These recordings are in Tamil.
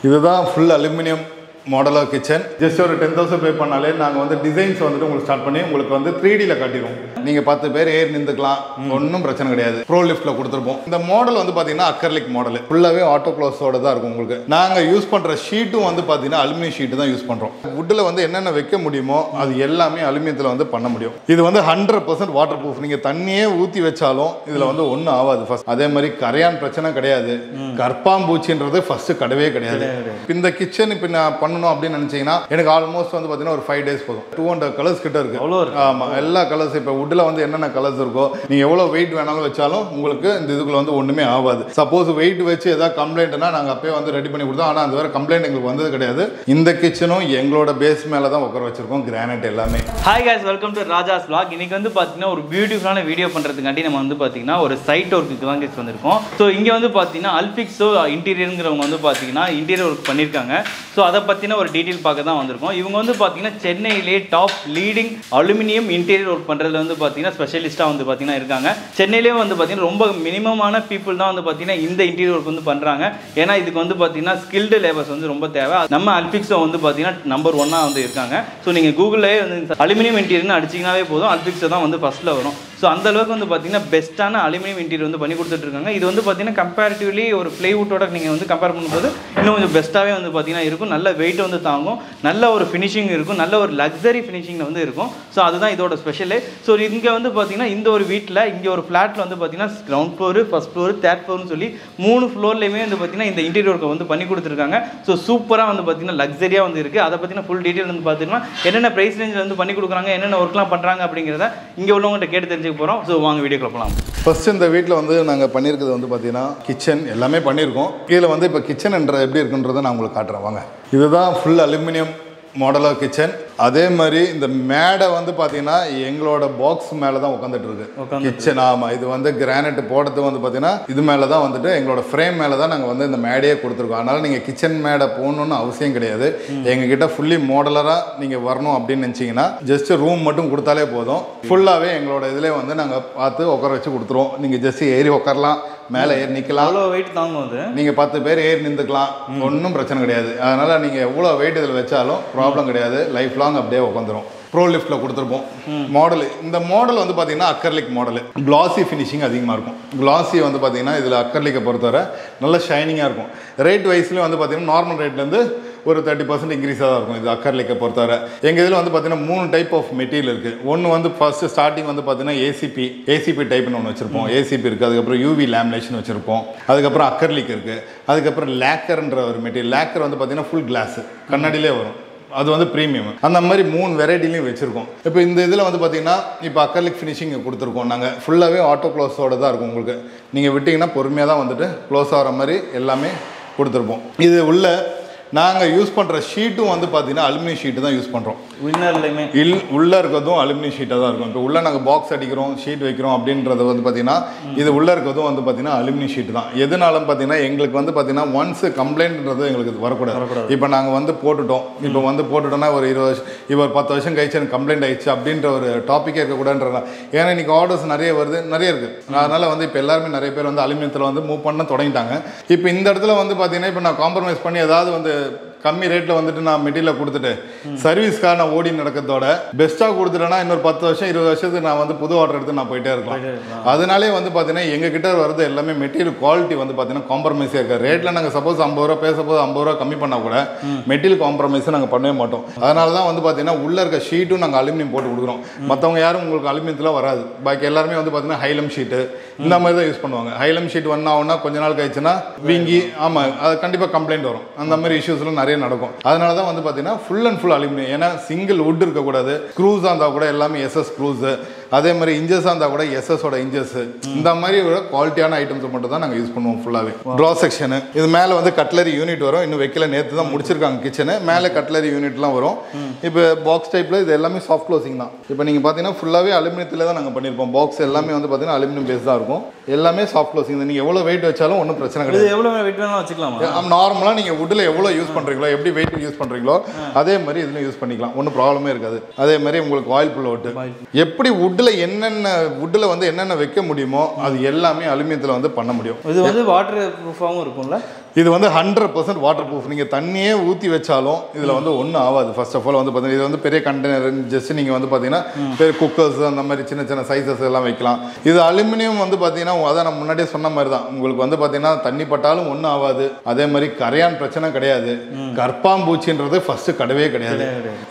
இதுதான் full aluminium modeller kitchen. Just ஒரு 10,000 பே பண்ணாலே நாங்கள் வந்து டிசைன்ஸ் வந்துட்டு உங்களுக்கு ஸ்டார்ட் பண்ணி உங்களுக்கு வந்து 3Dல காட்டிடுவோம். நீங்கள் 10 பேர் ஏறி நின்றுக்கலாம், ஒன்றும் பிரச்சனை கிடையாது. ப்ரோ லிஃப்ட்டில் கொடுத்துருப்போம். இந்த மாடல் வந்து பார்த்தீங்கன்னா அக்கர்லிக் மாடல், ஃபுல்லாகவே ஆட்டோ க்ளோஸோட தான் இருக்கும். உங்களுக்கு நாங்கள் யூஸ் பண்ணுற ஷீட்டும் வந்து பார்த்தீங்கன்னா அலுமினியம் ஷீட்டு தான் யூஸ் பண்ணுறோம். வுட்டில் வந்து என்னென்ன வைக்க முடியுமோ அது எல்லாமே அலுமினியத்தில் வந்து பண்ண முடியும். இது வந்து 100% வாட்டர் ப்ரூஃப். நீங்கள் தண்ணியே ஊற்றி வச்சாலும் இதில் வந்து ஒன்றும் ஆகாது. ஃபர்ஸ்ட் அதே மாதிரி கரையான் பிரச்சனை கிடையாது. கற்பாம்பூச்சின்றது ஃபர்ஸ்ட் கிடையவே கிடையாது. இந்த கிச்சன் இப்போ நான் பண்ணணும் அப்படின்னு நினைச்சீங்கன்னா எனக்கு ஆல்மோஸ்ட் வந்து பார்த்தீங்கன்னா ஒரு 5 days போதும். 200 கலர்ஸ் கிட்ட இருக்கு. ஆமாம், எல்லா கலர்ஸ் இப்போ வுட்டில் வந்து என்னென்ன கலர்ஸ் இருக்கோ நீங்கள் எவ்வளோ வெயிட் வேணாலும் வச்சாலும் உங்களுக்கு இந்த இதுக்குள்ள வந்து ஒன்றுமே ஆகாது. சப்போஸ் வெயிட் வச்சு ஏதாவது கம்ப்ளைண்ட்னா நாங்கள் அப்பயே வந்து ரெடி பண்ணி கொடுத்தோம். ஆனால் அந்த வேறு கம்ப்ளைண்ட் எங்களுக்கு வந்தது கிடையாது. இந்த கிச்சனும் எங்களோட பேஸ் மேலே தான் உட்கார வச்சிருக்கோம், கிரானைட் எல்லாமே. Hi guys, welcome to Raja's vlog. இன்னைக்கு வந்து பார்த்தீங்கன்னா ஒரு பியூட்டிஃபுல்லான வீடியோ பண்ணுறதுக்காண்டி நம்ம வந்து பார்த்தீங்கன்னா ஒரு சைட் ஒர்க்குக்கு தான் கேஸ் வந்திருக்கோம். ஸோ இங்கே வந்து பார்த்தீங்கன்னா அல்பிக்ஸோ இன்டீரியருங்கிறவங்க வந்து பார்த்தீங்கன்னா இன்டீரியர் ஒர்க் பண்ணியிருக்காங்க. ஸோ அதை பற்றின ஒரு டீட்டெயில் பார்க்க தான் வந்திருக்கோம். இவங்க வந்து பார்த்தீங்கன்னா சென்னையிலே top leading aluminium interior work பண்ணுறதுல வந்து பார்த்தீங்கன்னா ஸ்பெஷலிஸ்ட்டாக வந்து பார்த்தீங்கன்னா இருக்காங்க. சென்னையிலே வந்து பார்த்தீங்கன்னா ரொம்ப மினிமமான பீப்புள் தான் வந்து பார்த்தீங்கன்னா இந்த இன்டீரியர் ஒர்க் வந்து பண்ணுறாங்க. ஏன்னா இதுக்கு வந்து பார்த்தீங்கன்னா ஸ்கில்டு லேபர்ஸ் வந்து ரொம்ப தேவை. நம்ம அல்பிக்ஸோ வந்து பார்த்தீங்கன்னா நம்பர் 1 வந்து இருக்காங்க. ஸோ நீங்கள் கூகுளிலே வந்து அலுமினியம் இன்டீரியர்னு அடிச்சிங்கனாவே போதும், அல்பிக்ஸோ தான் வந்து ஃபஸ்ட்டில் வரும். ஸோ அந்த அளவுக்கு வந்து பார்த்தீங்கன்னா பெஸ்ட்டான அலுமினியம் இன்டீரியர் வந்து பண்ணி கொடுத்துட்ருக்காங்க. இது வந்து பார்த்தீங்கன்னா கம்பேரிட்டிவ்லி ஒரு ப்ளைவுட்டோட நீங்கள் வந்து கம்பேர் பண்ணும்போது இன்னும் கொஞ்சம் பெஸ்ட்டாகவே வந்து பார்த்தீங்கன்னா இருக்கும். நல்ல வெயிட் வந்து தாங்கும், நல்ல ஒரு ஃபினிஷிங் இருக்கும், நல்ல ஒரு லக்ஸரி ஃபினிஷிங்கில் வந்து இருக்கும். ஸோ அதுதான் இதோட ஸ்பெஷலு. ஸோ இங்கே வந்து பார்த்தீங்கன்னா இந்த ஒரு வீட்டில் இங்கே ஒரு ஃப்ளாட்டில் வந்து பார்த்தீங்கன்னா ground floor, first floor, third ஃப்ளோர்னு சொல்லி 3 ஃப்ளோர்லேயுமே வந்து பார்த்தீங்கன்னா இந்த இன்டீரியர் ஒர்க்கை வந்து பண்ணி கொடுத்துருக்காங்க. ஸோ சூப்பராக வந்து பார்த்தீங்கன்னா லக்ஸரியாக வந்து இருக்குது. அதை பற்றின ஃபுல் டீட்டெயில் வந்து பார்த்தீங்கன்னா என்னென்ன ப்ரைஸ் ரேஞ்சில் வந்து பண்ணி கொடுக்குறாங்க, என்னென்ன ஒர்க்லாம் பண்ணுறாங்க அப்படிங்கிறத இங்கே உள்ளவங்கள்ட்ட கேட்டு தெரிஞ்சுக்க போகிறோம். ஸோ வாங்க வீடியோக்குள்ள போகலாம். ஃபர்ஸ்ட் இந்த வீட்டில் வந்து நாங்கள் பண்ணியிருக்கிறது வந்து பார்த்தீங்கன்னா கிச்சன் எல்லாமே பண்ணியிருக்கோம். கீழே வந்து இப்போ கிச்சன் எப்படி இருக்குன்றதை நான் உங்களுக்கு காட்டுறேன் வாங்க. இதுதான் ஃபுல் அலுமினியம் மாடலர் கிச்சன். அதே மாதிரி இந்த மேடை வந்து பார்த்தீங்கன்னா எங்களோட பாக்ஸ் மேலே தான் உட்காந்துட்டு இருக்கு கிச்சன். ஆமாம், இது வந்து கிரானைட் போடுறது வந்து பார்த்தீங்கன்னா இது மேலே தான் வந்துட்டு எங்களோட ஃப்ரேம் மேலே தான் நாங்கள் வந்து இந்த மேடையே கொடுத்துருக்கோம். அதனால் நீங்கள் கிச்சன் மேடை போகணுன்னு அவசியம் கிடையாது. எங்ககிட்ட ஃபுல்லி மாடலராக நீங்கள் வரணும் அப்படின்னு நினச்சிங்கன்னா ஜஸ்ட் ரூம் மட்டும் கொடுத்தாலே போதும். ஃபுல்லாகவே எங்களோட இதிலே வந்து நாங்கள் பார்த்து உட்கார வச்சு கொடுத்துருவோம். நீங்கள் ஜஸ்ட் ஏறி உட்காரலாம், மேலே ஏறி நிற்கலாம். அவ்வளோ வெயிட் தாங்கும் அது. நீங்கள் 10 பேர் ஏறி நின்றுக்கலாம், ஒன்றும் பிரச்சனை கிடையாது. அதனால் நீங்கள் எவ்வளோ வெயிட் இதில் வச்சாலும் ப்ராப்ளம் கிடையாது. லைஃப் லாங் அப்படியே உட்காந்துரும். ப்ரோ லிஃப்ட்டில் கொடுத்துருப்போம் மாடல். இந்த மாடல் வந்து பார்த்தீங்கன்னா அக்கர்லிக் மாடல். கிளாசி ஃபினிஷிங் அதிகமாக இருக்கும். கிளாசி வந்து பார்த்தீங்கன்னா இதில் அக்கர்லிக்கை பொறுத்தவரை நல்ல ஷைனிங்காக இருக்கும். ரேட் வைஸ்லேயும் வந்து பார்த்தீங்கன்னா நார்மல் ரேட்லேருந்து ஒரு 30% இன்க்ரீஸாக தான் இருக்கும் இது அக்கர்லிக்கை பொறுத்தவரை. எங்கள் இதில் வந்து பார்த்தீங்கன்னா 3 டைப் ஆஃப் மெட்டீரியல் இருக்குது. ஒன்று வந்து ஃபஸ்ட்டு ஸ்டார்டிங் வந்து பார்த்தீங்கன்னா ஏசிபி டைப்னு ஒன்று வச்சுருப்போம். ஏசிபி இருக்குது, அதுக்கப்புறம் யூவி லேமினேஷன் வச்சுருப்போம், அதுக்கப்புறம் அக்கர்லிக் இருக்குது, அதுக்கப்புறம் லேக்கர்ன்ற ஒரு மெட்டீரியல். லேக்கர் வந்து பார்த்தீங்கன்னா ஃபுல் கிளாஸு கண்ணாடியிலே வரும், அது வந்து ப்ரீமியம். அந்த மாதிரி 3 வெரைட்டிலையும் வச்சுருக்கோம். இப்போ இந்த இதில் வந்து பார்த்தீங்கன்னா இப்போ அக்கர்லிக் ஃபினிஷிங் கொடுத்துருக்கோம். நாங்கள் ஃபுல்லாகவே ஆட்டோ க்ளோஸோட தான் இருக்கும். உங்களுக்கு நீங்கள் விட்டிங்கன்னா பொறுமையாக தான் வந்துட்டு க்ளோஸ் ஆகிற மாதிரி எல்லாமே கொடுத்துருப்போம். இது உள்ள நாங்கள் யூஸ் பண்ணுற ஷீட்டும் வந்து பார்த்தீங்கன்னா அலுமினியம் ஷீட்டு தான் யூஸ் பண்ணுறோம். உள்ளே இருக்கிறதும் அலுமினியம் ஷீட்டாக தான் இருக்கும். இப்போ உள்ளே நாங்கள் பாக்ஸ் அடிக்கிறோம், ஷீட் வைக்கிறோம் அப்படின்றது வந்து பார்த்தீங்கன்னா இது உள்ளே இருக்கிறதும் வந்து பார்த்தீங்கன்னா அலுமினியம் ஷீட்டு தான். எதுனாலும் பார்த்தீங்கன்னா எங்களுக்கு வந்து பார்த்தீங்கன்னா ஒன்ஸ் கம்ப்ளைண்ட்ன்றது எங்களுக்கு வரக்கூடாது. இப்போ நாங்கள் வந்து போட்டுட்டோம், இப்போ வந்து போட்டுட்டோம்னா ஒரு 20 வருஷம் இப்போ ஒரு 10 வருஷம் கழிச்சு எனக்கு கம்ப்ளைண்ட் ஆயிடுச்சு அப்படின்ற ஒரு டாப்பிக்கே இருக்கக்கூடாதுன்றதா. ஏன்னா இன்றைக்கி ஆர்டர்ஸ் நிறைய வருது, நிறைய இருக்குது. அதனால் வந்து இப்போ எல்லாருமே நிறைய பேர் வந்து அலுமினியத்தில் வந்து மூவ் பண்ண தொடங்கிட்டாங்க. இப்போ இந்த இடத்துல வந்து பார்த்தீங்கன்னா இப்போ நான் காம்ப்ரமைஸ் பண்ணி ஏதாவது வந்து கம்மி ரேட்டில் வந்துட்டு நான் மெட்டீரியல் கொடுத்துட்டு சர்வீஸ்க்காக நான் ஓடி நடக்கிறதோட பெஸ்ட்டாக கொடுத்துட்டேன்னா இன்னொரு 10 வருஷம் 20 வருஷத்துக்கு நான் வந்து புது ஆர்டர் எடுத்து நான் போயிட்டே இருக்கலாம். அதனாலே வந்து பார்த்தீங்கன்னா எங்ககிட்ட வரது எல்லாமே மெட்டீரியல் குவாலிட்டி வந்து பார்த்தீங்கன்னா காம்ப்ரமைஸே இருக்காது. ரேட்டில் நாங்கள் சப்போஸ் 50 ரூபா பேசும்போது 50 ரூபா கம்மி பண்ணால் கூட மெட்டீரியல் காம்ப்ரமைஸை நாங்கள் பண்ணவே மாட்டோம். அதனால தான் வந்து பார்த்தீங்கன்னா உள்ளே இருக்க ஷீட்டும் நாங்கள் அலுமினியம் போட்டு கொடுக்குறோம். மற்றவங்க யாரும் உங்களுக்கு அலுமினியத்தில் வராது. பாக்கி எல்லாருமே வந்து பார்த்தீங்கன்னா ஹைலம் ஷீட்டு இந்த மாதிரி தான் யூஸ் பண்ணுவாங்க. ஹைலம் ஷீட் ஒன்றா கொஞ்ச நாள் கழிச்சுன்னா வீங்கி, ஆமாம், அது கண்டிப்பாக கம்ப்ளைண்ட் வரும். அந்த மாதிரி இஷ்யூஸ்லாம் நிறைய நடக்கும். அதனால தான் வந்து பார்த்தீங்கன்னா ஃபுல் அண்ட் ஃபுல் அலுமினியம். ஏன்னா சிங்கிள் வுட் இருக்கக்கூடாது. ஸ்க்ரூஸாக இருந்தால் கூட எல்லாமே எஸ்எஸ் ஸ்க்ரூஸு, அதே மாதிரி இன்ஜஸாக இருந்தால் கூட எஸ்எஸோட இன்ஜஸ். இந்த மாதிரி ஒரு குவாலிட்டியான ஐட்டம்ஸ் மட்டும் தான் நாங்கள் யூஸ் பண்ணுவோம். ஃபுல்லாகவே ட்ரா செக்ஷனு, இது மேலே வந்து கட்லரி யூனிட் வரும். இன்னும் வைக்கல, நேற்று தான் முடிச்சிருக்காங்க கிச்சனு. மேலே கட்லரி யூனிட்லாம் வரும். இப்போ பாக்ஸ் டைப்பில் இது எல்லாமே சாஃப்ட் க்ளோசிங் தான். இப்போ நீங்கள் பார்த்தீங்கன்னா ஃபுல்லாகவே அலுமினியத்தில் தான் நாங்கள் பண்ணியிருப்போம். பாக்ஸ் எல்லாமே வந்து பார்த்தீங்கன்னா அலுமினியம் பேஸ் தான் இருக்கும். எல்லாமே சாஃப்ட் க்ளோசிங் தான். நீங்கள் எவ்வளோ வெயிட் வச்சாலும் ஒன்றும் பிரச்சனை கிடையாது. எவ்வளோ வெயிட் வேணாலும் வச்சுக்கலாம். நார்மலாக நீங்கள் வுட்டில் எவ்வளோ யூஸ் பண்ணுறீங்களோ, எப்படி வெயிட் யூஸ் பண்ணுறீங்களோ அதே மாதிரி இதில் யூஸ் பண்ணிக்கலாம். ஒன்றும் ப்ராப்ளமே இருக்காது. அதே மாதிரி உங்களுக்கு ஆயில் புல் அவுட் எப்படி வுட்டில் வுட்டில் வந்து என்னென்ன வைக்க முடியுமோ அது எல்லாமே அலுமினியத்தில் வந்து பண்ண முடியும். இது வந்து வாட்டர் ப்ரூஃபாகவும் இருக்கும்ல. இது வந்து 100% வாட்டர் ப்ரூஃப். நீங்கள் தண்ணியே ஊற்றி வச்சாலும் இதில் வந்து ஒன்றும் ஆகாது. ஃபர்ஸ்ட் ஆஃப் ஆல் வந்து பார்த்தீங்கன்னா இது வந்து பெரிய கண்டெய்னர், ஜஸ்ட் நீங்கள் வந்து பார்த்தீங்கன்னா பெரிய குக்கர்ஸ் அந்த மாதிரி சின்ன சின்ன சைஸஸ் எல்லாம் வைக்கலாம். இது அலுமினியம் வந்து பார்த்தீங்கன்னா அதான் நான் முன்னாடியே சொன்ன மாதிரி தான், உங்களுக்கு வந்து பார்த்தீங்கன்னா தண்ணி பட்டாலும் ஒன்றும் ஆகாது. அதே மாதிரி கரையான் பிரச்சனை கிடையாது. கற்பாம்பூச்சின்றது ஃபர்ஸ்ட் கிடையவே கிடையாது.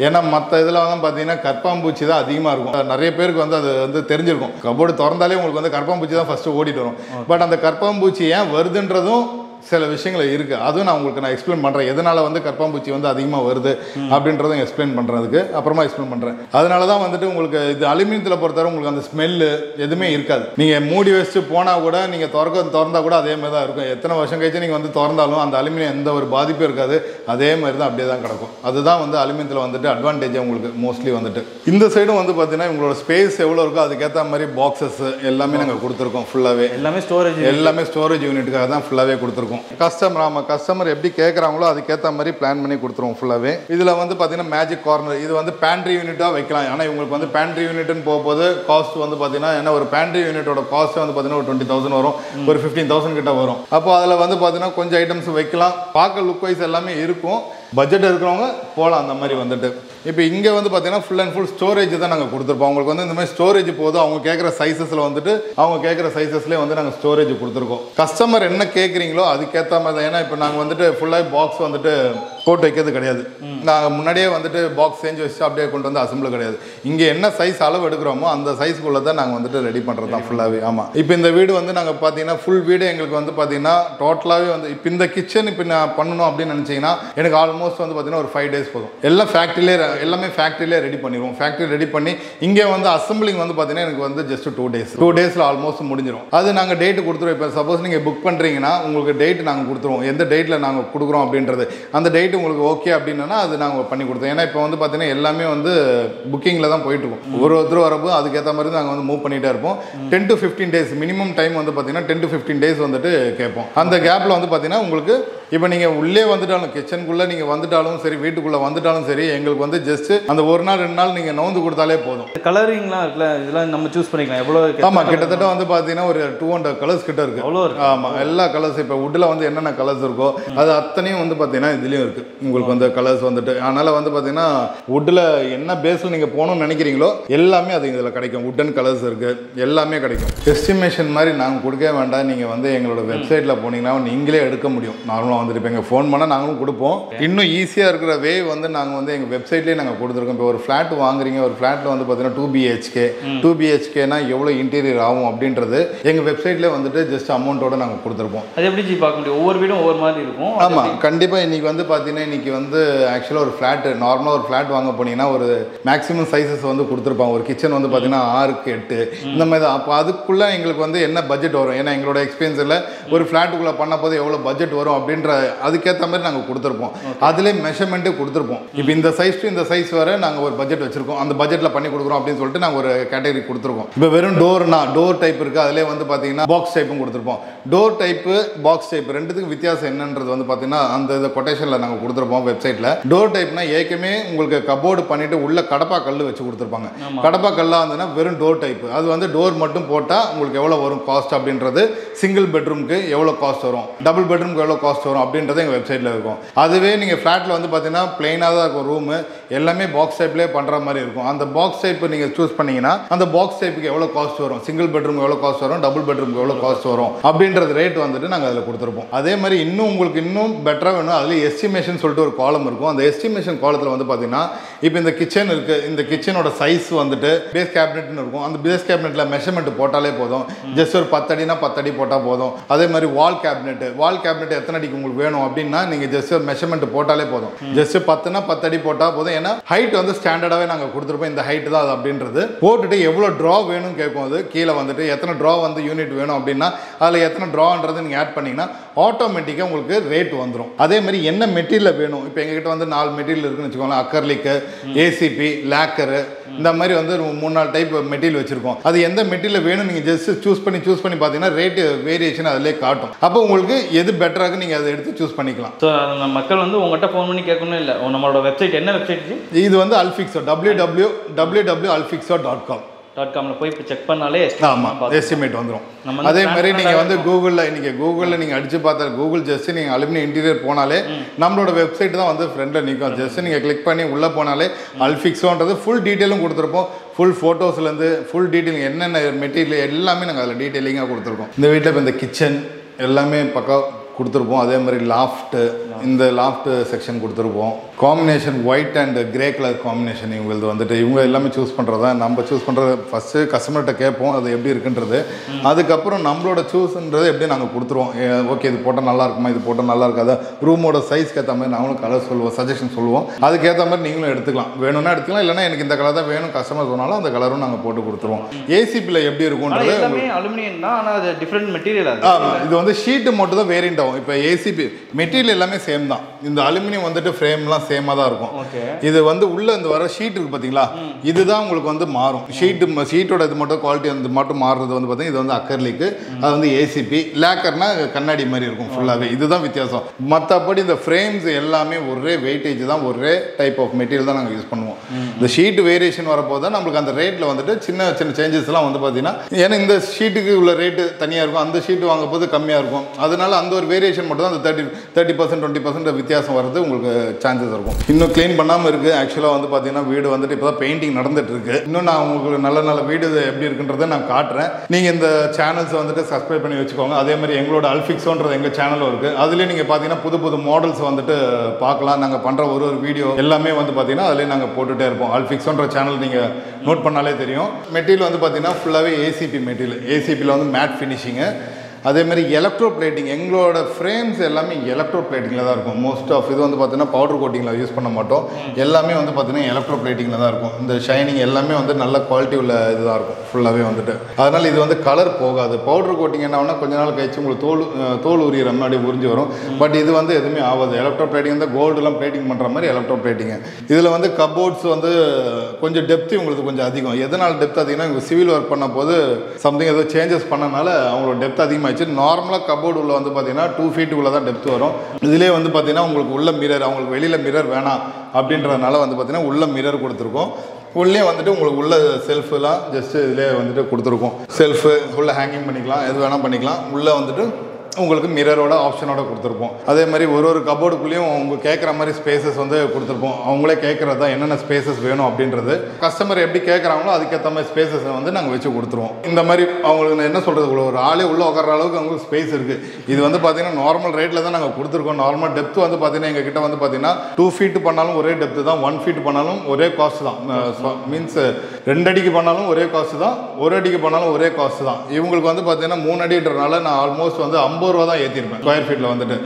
ஏன்னா மற்ற இதில் வந்து பார்த்தீங்கன்னா கற்பாம்பூச்சி தான் அதிகமாக இருக்கும். நிறைய பேருக்கு வந்து அது வந்து தெரிஞ்சிருக்கும். கபோர்டு திறந்தாலே உங்களுக்கு வந்து கற்பாம்பூச்சி தான் ஃபர்ஸ்ட் ஓடிட்டு வரும். பட் அந்த கற்பாம்பூச்சி ஏன் வருதுன்றதும் சில விஷயங்கள் இருக்குது. அதுவும் நான் உங்களுக்கு எக்ஸ்பிளைன் பண்ணுறேன். எதனால் வந்து கற்பாம்பூச்சி வந்து அதிகமாக வருது அப்படின்றதும் எக்ஸ்பிளைன் பண்ணுறதுக்கு அப்புறமா எக்ஸ்பிளைன் பண்ணுறேன். அதனால தான் வந்துட்டு உங்களுக்கு இது அலுமினியத்தில் பொறுத்தவரை உங்களுக்கு அந்த ஸ்மெல்லு எதுவுமே இருக்காது. நீங்கள் மூடி வச்சுட்டு போனால் கூட நீங்கள் திறந்தா கூட அதே மாதிரி தான் இருக்கும். எத்தனை வருஷம் கழிச்சு நீங்கள் வந்து திறந்தாலும் அந்த அலுமினியம் எந்த ஒரு பாதிப்பும் இருக்காது. அதே மாதிரி தான் அப்படியே தான் கிடக்கும். அதுதான் வந்து அலுமினியத்தில் வந்துட்டு அட்வான்டேஜ் உங்களுக்கு மோஸ்ட்லி வந்துட்டு. இந்த சைடும் வந்து பார்த்தீங்கன்னா உங்களோட ஸ்பேஸ் எவ்வளோ இருக்கோ அதுக்கேற்ற மாதிரி பாக்ஸஸ் எல்லாமே நாங்கள் கொடுத்துருக்கோம். ஃபுல்லாகவே எல்லாமே ஸ்டோரேஜ் யூனிட்டுக்காக தான் ஃபுல்லாகவே கொடுத்துருக்கோம். கஸ்டமர் எப்படி கேட்குறாங்களோ அதுக்கேற்ற மாதிரி பிளான் பண்ணி கொடுத்துருவோம் ஃபுல்லாகவே. இதில் வந்து பார்த்தீங்கன்னா மேஜிக் கார்னர், இது வந்து பேண்ட்ரி யூனிட்டாக வைக்கலாம். ஆனால் இவங்களுக்கு வந்து பேண்ட்ரி யூனிட்னு போகும்போது காஸ்ட் வந்து பார்த்தீங்கன்னா ஏன்னா ஒரு பேண்ட்ரி யூனிட்டோட காஸ்ட் வந்து பார்த்தீங்கன்னா ஒரு 20,000 வரும், ஒரு 15,000 கிட்ட வரும். அப்போ அதில் வந்து பார்த்தீங்கன்னா கொஞ்சம் ஐட்டம்ஸ் வைக்கலாம். பார்க்க லுக் வைஸ் எல்லாமே இருக்கும். பட்ஜெட் இருக்கிறவங்க போகலாம் அந்த மாதிரி வந்துட்டு. இப்போ இங்கே வந்து பார்த்தீங்கன்னா ஃபுல் அண்ட் ஃபுல் ஸ்டோரேஜ் தான் நாங்கள் கொடுத்துருப்போம். அவங்களுக்கு வந்து இந்த மாதிரி ஸ்டோரேஜ் போதும். அவங்க கேட்குற சைஸஸில் வந்துட்டு அவங்க கேட்குற சைஸஸ்லேயே வந்து நாங்கள் ஸ்டோரேஜ் கொடுத்துருக்கோம். கஸ்டமர் என்ன கேட்குறீங்களோ அதுக்கேற்ற மாதிரி தான். ஏன்னா இப்போ நாங்கள் வந்துட்டு ஃபுல்லாக பாக்ஸ் வந்துட்டு போட்டு வைக்கிறது கிடையாது. நாங்கள் முன்னாடியே வந்துட்டு பாக்ஸ் செஞ்சு வச்சு அப்படியே கொண்டு வந்து அசம்பிள் கிடையாது. இங்கே என்ன சைஸ் அளவு எடுக்கிறோமோ அந்த சைஸ்க்குள்ளே தான் நாங்கள் வந்துட்டு ரெடி பண்ணுறது தான் ஃபுல்லாகவே. ஆமாம். இப்போ இந்த வீடு வந்து நாங்கள் பார்த்தீங்கன்னா ஃபுல் வீடு எங்களுக்கு வந்து பார்த்தீங்கன்னா டோட்டலாகவே வந்து இப்போ இந்த கிச்சன் இப்போ நான் பண்ணணும் அப்படின்னு நினச்சிங்கன்னா எனக்கு ஆல்மோஸ்ட் வந்து பார்த்தீங்கன்னா ஒரு 5 days போதும். எல்லாம் எல்லாமே ஃபேக்ட்ரியிலே ரெடி பண்ணிடுவோம். ஃபேக்ட்ரி ரெடி பண்ணி இங்கே வந்து அசம்பிளிங் வந்து பார்த்தீங்கன்னா எனக்கு வந்து ஜஸ்ட் 2 days. 2 daysல ஆல்மோஸ்ட் முடிஞ்சிடும். அது நாங்கள் டேட்டு கொடுத்துருவோம். இப்போ சப்போஸ் நீங்கள் புக் பண்ணுறீங்கன்னா உங்களுக்கு டேட் நாங்கள் கொடுத்துருவோம். எந்த டேட்டில் நாங்கள் கொடுக்குறோம் அப்படின்றது அந்த டேட் உங்களுக்கு ஓகே அப்படின்னா அது நாங்கள் பண்ணி கொடுத்தோம். ஏன்னா இப்போ வந்து பார்த்தீங்கன்னா எல்லாமே வந்து புக்கிங்கில் தான் போயிட்டு இருக்கும். ஒருத்தர் வரப்போ அதுக்கேற்ற மாதிரி நாங்கள் வந்து மூவ் பண்ணிகிட்டே இருப்போம். 10 to 15 days மினிமம் டைம் வந்து பார்த்தீங்கன்னா 10 to 15 days வந்துட்டு கேட்போம். அந்த கேப்பில் வந்து பார்த்தீங்கன்னா உங்களுக்கு இப்போ நீங்கள் உள்ளே வந்துட்டாலும் கிச்சனுக்குள்ளே நீங்கள் வந்துட்டாலும் சரி வீட்டுக்குள்ளே வந்துட்டாலும் சரி எங்களுக்கு வந்து ஜஸ்ட் அந்த ஒரு நாள் 2 நாள் நீங்கள் நோந்து கொடுத்தாலே போதும். கலரிங்லாம் இருக்குல்ல இதெல்லாம் நம்ம சூஸ் பண்ணிக்கலாம். எவ்வளோ? ஆமாம், கிட்டத்தட்ட வந்து பார்த்தீங்கன்னா ஒரு 200 கலர்ஸ் கிட்ட இருக்குது. அவ்வளோ இருக்கு. ஆமாம், எல்லா கலர்ஸ் இப்போ வுட்டில் வந்து என்னென்ன கலர்ஸ் இருக்கோ அது அத்தனையும் வந்து பார்த்தீங்கன்னா இதுலேயும் இருக்குது உங்களுக்கு வந்து கலர்ஸ் வந்துட்டு. அதனால் வந்து பார்த்தீங்கன்னா வுட்டில் என்ன பேஸில் நீங்கள் போகணும்னு நினைக்கிறீங்களோ எல்லாமே அது இதில் கிடைக்கும். வுட்டன் கலர்ஸ் இருக்குது, எல்லாமே கிடைக்கும். எஸ்டிமேஷன் மாதிரி நாங்கள் கொடுக்க வேண்டாம். நீங்கள் வந்து எங்களோட வெப்சைட்டில் போனீங்கன்னா நீங்களே எடுக்க முடியும். நார்மலாக வந்துட்டு இப்போ எங்கள் ஃபோன் பண்ணால் நாங்களும் கொடுப்போம். இன்னும் ஈஸியாக இருக்கிற வே வந்து நாங்கள் வந்து எங்கள் வெப்சைட்லேயே நாங்கள் கொடுத்துருக்கோம். இப்போ ஒரு ஃப்ளாட் வாங்குறீங்க, ஒரு ஃப்ளாட்டில் வந்து பார்த்தீங்கன்னா 2 BHK எவ்வளோ இன்டீரியர் ஆகும் அப்படின்றது எங்கள் வெப்சைட்லேயே வந்துட்டு ஜஸ்ட் அமௌண்ட்டோட நாங்கள் கொடுத்துருப்போம். அது எப்படி பார்க்க முடியும்? ஒவ்வொரு வீடும் ஒவ்வொரு மாதிரி இருக்கும். ஆமாம், கண்டிப்பாக. இன்றைக்கி வந்து பார்த்தீங்கன்னா இன்றைக்கி வந்து ஆக்சுவலாக ஒரு ஃப்ளாட்டு நார்மலாக ஒரு ஃப்ளாட் வாங்க போனீங்கன்னா ஒரு மேக்ஸிமம் சைஸஸ் வந்து கொடுத்துருப்பாங்க. ஒரு கிச்சன் வந்து பார்த்தீங்கன்னா 6க்கு 8 இந்த மாதிரி தான். அப்போ அதுக்குள்ளே எங்களுக்கு வந்து என்ன பட்ஜெட் வரும், ஏன்னா எங்களோட எக்ஸ்பீரியன்ஸில் ஒரு ஃப்ளாட்டுக்குள்ளே பண்ண போது எவ்வளோ பட்ஜெட் வரும் அப்படின்ற அதுக்கேற்ற மாதிரி நாங்கள் கொடுத்துருப்போம். அதிலே மெஷர்மெண்ட்டு கொடுத்துருப்போம். இப்போ இந்த சைஸ் டு இந்த சைஸ் வரை நாங்கள் ஒரு பட்ஜெட் வச்சுருக்கோம். அந்த பட்ஜெட்டில் பண்ணி கொடுக்குறோம் அப்படின்னு சொல்லிட்டு நாங்கள் ஒரு கேட்டகரி கொடுத்துருக்கோம். இப்போ வெறும் டோர் டைப் இருக்குது, அதிலே வந்து பார்த்தீங்கன்னா பாக்ஸ் டைப்பும் கொடுத்துருப்போம். டோர் டைப்பு பாக்ஸ் டைப் ரெண்டுத்துக்கு வித்தியாசம் என்னன்றது வந்து பார்த்தீங்கன்னா அந்த கொட்டேஷனில் நாங்கள் கொடுத்துருப்போம் வெப்சைட்டில். டோர் டைப்னா ஏற்கனவே உங்களுக்கு கபோர்டு பண்ணிவிட்டு உள்ள கடப்பா கல் வச்சு கொடுத்துருப்பாங்க. கடப்பா கல்லாக இருந்ததுன்னா வெறும் டோர் டைப்பு. அது வந்து டோர் மட்டும் போட்டால் உங்களுக்கு எவ்வளோ வரும் காஸ்ட் அப்படின்றது, சிங்கிள் பெட்ரூமுக்கு எவ்வளோ காஸ்ட் வரும், டபுள் பெட்ரூமுக்கு எவ்வளோ காஸ்ட் வரும் அப்படின்றது எங்கள் வெப்சைட்டில் இருக்கும். அதுவே நீங்கள் ஃப்ளாட்டில் வந்து பார்த்தீங்கன்னா பிளெயினாக தான் இருக்கும் ரூமு, எல்லாமே பாக்ஸ் டைப்லேயே பண்ணுற மாதிரி இருக்கும். அந்த பாக்ஸ் டைப் நீங்கள் சூஸ் பண்ணிங்கன்னா அந்த பாக்ஸ் டைப்புக்கு எவ்வளோ காஸ்ட் வரும், சிங்கிள் பெட்ரூம் எவ்வளோ காஸ்ட் வரும், டபுள் பெட்ரூமுக்கு எவ்வளோ காஸ்ட் வரும் அப்படின்றது ரேட் வந்துட்டு நாங்கள் அதில் கொடுத்துருப்போம். அதே மாதிரி இன்னும் உங்களுக்கு இன்னும் பெட்டராக வேணும், அதில் எஸ்டிமேஷன் சொல்லிட்டு ஒரு காலம் இருக்கும். அந்த எஸ்டிமேஷன் காலத்தில் வந்து பார்த்தீங்கன்னா இப்போ இந்த கிச்சன் இருக்குது, இந்த கிச்சனோட சைஸ் வந்துட்டு பேஸ் கேபினெட்னு இருக்கும். அந்த பேஸ் கேபினெட்டில் மெஷர்மெண்ட் போட்டாலே போதும். ஜஸ்ட் ஒரு 10 அடினா 10 அடி போட்டால் போதும். அதே மாதிரி வால் கேபினெட் எத்தனை அடிக்கு உங்களுக்கு வேணும் அப்படின்னா நீங்கள் ஜஸ்ட் மெஷர்மெண்ட் போட்டாலே போதும். ஜஸ்ட் 10னா 10 அடி போட்டால் போதும். ஏன்னா ஹைட் வந்து ஸ்டாண்டர்டாகவே நாங்கள் கொடுத்துருப்போம். இந்த ஹைட் தான் அது அப்படின்றது போட்டுட்டு எவ்வளோ ட்ரா வேணும் கேட்கும். அது கீழே வந்துட்டு எத்தனை ட்ரா வந்து யூனிட் வேணும் அப்படின்னா அதில் எத்தனை ட்ரான்றது நீங்கள் ஆட் பண்ணிங்கன்னா ஆட்டோமேட்டிக்காக உங்களுக்கு ரேட் வந்துடும். அதே மாதிரி என்ன மெட்டீரியல் வேணும், இப்போ எங்ககிட்ட வந்து 4 மெட்டீரியல் இருக்குன்னு வச்சுக்கோங்களேன். அக்கர்லிக்கு, ஏசிபி, லேக்கரு, இந்த மாதிரி வந்து 3-4 டைப் மெட்டீரியல் வச்சுருக்கோம். அது எந்த மெட்டீரியல் வேணும் நீங்கள் ஜஸ்ட் சூஸ் பண்ணி பார்த்தீங்கன்னா ரேட்டு வேரியேஷன் அதிலே காட்டும். அப்போ உங்களுக்கு எது பெட்டராக நீங்கள் அதை எடுத்து சூஸ் பண்ணிக்கலாம். ஸோ மக்கள் வந்து உங்கள்கிட்ட ஃபோன் பண்ணி கேட்கணும் இல்லை, நம்மளோட வெப்சைட் என்ன வெப்சைட்? இது வந்து அல்ஃபிக்ஸோ www.alfixo.com. .comல போய் இப்போ செக் பண்ணாலே ஆமாம் எஸ்டிமேட் வந்துடும். அதே மாதிரி நீங்கள் வந்து கூகுளில் நீங்கள் அடித்து பார்த்தா கூகுள் ஜஸ்ட் நீங்கள் அலுமினியம் இன்டீரியர் போனாலே நம்மளோட வெப்சைட் தான் வந்து ஃப்ரெண்டில் நிற்கும். ஜஸ்ட் நீங்கள் கிளிக் பண்ணி உள்ளே போனாலே அல்ஃபிக்ஸோன்றது ஃபுல் டீட்டெயிலும் கொடுத்துருப்போம். ஃபுல் ஃபோட்டோஸ்லேருந்து ஃபுல் டீட்டெயிலிங் என்னென்ன மெட்டீரியல் எல்லாமே நாங்கள் அதில் டீட்டெயிலிங்காக கொடுத்துருக்கோம். இந்த வீட்டில் இப்போ இந்த கிச்சன் எல்லாமே பக்கா கொடுத்துருப்போம். அதே மாதிரி லாஃப்ட்டு, இந்த லாஃப்ட் செக்ஷன் கொடுத்துருப்போம். Combination white and grey colour combination இவங்களது வந்துட்டு இவங்க எல்லாமே சூஸ் பண்ணுறது தான். நம்ம சூஸ் பண்ணுறது ஃபஸ்ட்டு கஸ்டமர்கிட்ட கேட்போம் அது எப்படி இருக்குன்றது. அதுக்கப்புறம் நம்மளோட சூஸ்ன்றது எப்படி நாங்கள் கொடுத்துருவோம். ஓகே இது போட்டால் நல்லா இருக்குமா, இது போட்டால் நல்லா இருக்காதா, ரூமோட சைஸ்க்கு ஏற்ற மாதிரி நாங்களும் கலர் சொல்லுவோம், சஜஷன் சொல்லுவோம். அதுக்கேற்ற மாதிரி நீங்களும் எடுத்துக்கலாம். வேணும்னா எடுத்துக்கலாம், இல்லைனா எனக்கு இந்த கலர் தான் வேணும் கஸ்டமர் சொன்னாலும் அந்த கலரும் நாங்கள் போட்டு கொடுத்துருவோம். ஏசிபியில் எப்படி இருக்கும்ன்றது அலுமினியம் தான், ஆனால் அது டிஃப்ரெண்ட் மெட்டீரியல். ஆமாம், இது வந்து ஷீட்டு மட்டும் தான் வேரியண்ட் ஆகும். இப்போ ஏசிபி மெட்டீரியல் எல்லாமே சேம் தான். இந்த அலுமினியம் வந்துட்டு ஃப்ரேம்லாம் சேமாக தான் இருக்கும். இது வந்து உள்ள இந்த வர ஷீட் இருக்கு பார்த்தீங்களா, இதுதான் உங்களுக்கு வந்து மாறும். ஷீட்டோட இது மட்டும் குவாலிட்டி வந்து மட்டும் மாறுறது வந்து பார்த்தீங்கன்னா இது வந்து அக்கர்லிக்கு, அது வந்து ஏசிபி. லேக்கர்னா கண்ணாடி மாதிரி இருக்கும் ஃபுல்லாகவே. இதுதான் வித்தியாசம். மற்றபடி இந்த ஃப்ரேம்ஸ் எல்லாமே ஒரே வெயிட்டேஜ் தான், ஒரே டைப் ஆஃப் மெட்டீரியல் தான் நாங்கள் யூஸ் பண்ணுவோம். இந்த ஷீட் வேரியேஷன் வரப்போ தான் நம்மளுக்கு அந்த ரேட்டில் வந்துட்டு சின்ன சின்ன சேஞ்சஸ்லாம் வந்து பார்த்தீங்கன்னா, ஏன்னா இந்த ஷீட்டுக்கு உள்ள ரேட்டு தனியாக இருக்கும், அந்த ஷீட்டு வாங்க போது கம்மியாக இருக்கும். அதனால அந்த ஒரு வேரியேஷன் மட்டும் தான் அந்த 30% 20% வித்தியாசம் வர்றது உங்களுக்கு சான்சஸ் இருக்கும். இன்னும் க்ளீன் பண்ணாமல் இருக்குது. ஆக்சுவலாக வந்து பார்த்தீங்கன்னா வீடு வந்துட்டு இப்போ தான் பெயிண்டிங் நடந்துட்டு இருக்கு. இன்னும் நான் உங்களுக்கு நல்ல வீடு எப்படி இருக்குன்றதை நான் காட்டுறேன். நீங்கள் இந்த சேனல்ஸை வந்துட்டு சப்ஸ்கிரைப் பண்ணி வச்சுக்கோங்க. அதே மாதிரி எங்களோட அல்ஃபிக்ஸோன்றது எங்கள் சேனலும் இருக்குது. அதுலேயே நீங்கள் பார்த்தீங்கன்னா புது மாடல்ஸ் வந்துட்டு பார்க்கலாம். நாங்கள் பண்ணுற ஒரு வீடியோ எல்லாமே வந்து பார்த்தீங்கன்னா அதிலே நாங்கள் போட்டுகிட்டே இருப்போம். அல்ஃபிக்ஸோன்ற சேனல் நீங்கள் நோட் பண்ணாலே தெரியும். மெட்டீரியல் வந்து பார்த்தீங்கன்னா ஃபுல்லாகவே ஏசிபி மெட்டீரியல். ஏசிபியில் வந்து மேட் ஃபினிஷிங்கு. அதேமாதிரி எலக்ட்ரோ பிளேட்டிங், எங்களோட ஃப்ரேம்ஸ் எல்லாமே எலக்ட்ரோ பிளேட்டிங்கில் தான் இருக்கும். மோஸ்ட் ஆஃப் இது வந்து பார்த்தீங்கன்னா பவுடர் கோட்டிங்கில் யூஸ் பண்ண மாட்டோம். எல்லாமே வந்து பார்த்தீங்கன்னா எலக்ட்ரோ பிளேட்டிங்கில் தான் இருக்கும். இந்த ஷைனிங் எல்லாமே வந்து நல்ல குவாலிட்டி உள்ள இதுதான் இருக்கும் ஃபுல்லாகவே வந்துட்டு. அதனால் இது வந்து கலர் போகாது. பவுடர் கோட்டிங் என்ன ஆகுனா கொஞ்ச நாள் கழிச்சு உங்களுக்கு தோல் உரிகிற மாதிரி உறிஞ்சி வரும். பட் இது வந்து எதுவுமே ஆகாது. எலக்ட்ரோ பிளேட்டிங் வந்து கோல்டுலாம் பிளேட்டிங் பண்ணுற மாதிரி எலக்ட்ரோ பிளேட்டிங்கு. இதில் வந்து கபோர்ட்ஸ் வந்து கொஞ்சம் டெப்த்து உங்களுக்கு கொஞ்சம் அதிகம். எதனால் டெப்த் அதிகம்னா இவங்க சிவில் ஒர்க் பண்ண போது சம்திங் ஏதோ சேஞ்சஸ் பண்ணனால அவங்களோட டெப்த் அதிகமாக நார்மலாக கபோர்டு உள்ள வந்து பார்த்தீங்கன்னா 2 feet உள்ள தான் டெப்த் வரும். இதிலே வந்து பார்த்தீங்கன்னா உங்களுக்கு உள்ள மிரர், அவங்களுக்கு வெளியில் மிரர் வேணாம் அப்படின்றதுனால வந்து பார்த்தீங்கன்னா உள்ள மிரர் கொடுத்துருக்கோம். உள்ளே வந்துட்டு உங்களுக்கு உள்ள செல்ஃபுலாம் ஜஸ்ட்டு இதிலே வந்துட்டு கொடுத்துருக்கோம். செல்ஃபு உள்ள ஹேங்கிங் பண்ணிக்கலாம், எது வேணால் பண்ணிக்கலாம். உள்ளே வந்துட்டு உங்களுக்கு மிரரோட ஆப்ஷனோட கொடுத்துருப்போம். அதே மாதிரி ஒரு கபோர்டுக்குள்ளேயும் அவங்க கேட்குற மாதிரி ஸ்பேசஸ் வந்து கொடுத்துருப்போம். அவங்களே கேட்குறது தான் என்னென்ன ஸ்பேசஸ் வேணும் அப்படின்றது. கஸ்டமர் எப்படி கேட்குறாங்களோ அதுக்கேற்ற மாதிரி ஸ்பேசஸை வந்து நாங்கள் வச்சு கொடுத்துருவோம். இந்த மாதிரி அவங்களுக்கு என்ன சொல்கிறது, ஒரு ஆளே உள்ளே உட்கார அளவுக்கு அவங்களுக்கு ஸ்பேஸ் இருக்குது. இது வந்து பார்த்தீங்கன்னா நார்மல் ரேட்டில் தான் நாங்கள் கொடுத்துருக்கோம். நார்மல் டெப்த் வந்து பார்த்தீங்கன்னா எங்கள் கிட்ட வந்து பார்த்தீங்கன்னா 2 feet பண்ணாலும் ஒரே டெப்த்து தான், 1 feet பண்ணாலும் ஒரே காஸ்ட் தான். மீன்ஸ் 2 அடிக்கு பண்ணாலும் ஒரே காஸ்ட் தான், 1 அடிக்கு பண்ணாலும் ஒரே காஸ்ட் தான். இவங்களுக்கு வந்து பார்த்தீங்கன்னா 3 அடின்றனால நான் ஆல்மோஸ்ட் வந்து 50 ரூபா தான் ஏற்றிருப்பேன் ஸ்கொயர் ஃபீட்டில் வந்துட்டு.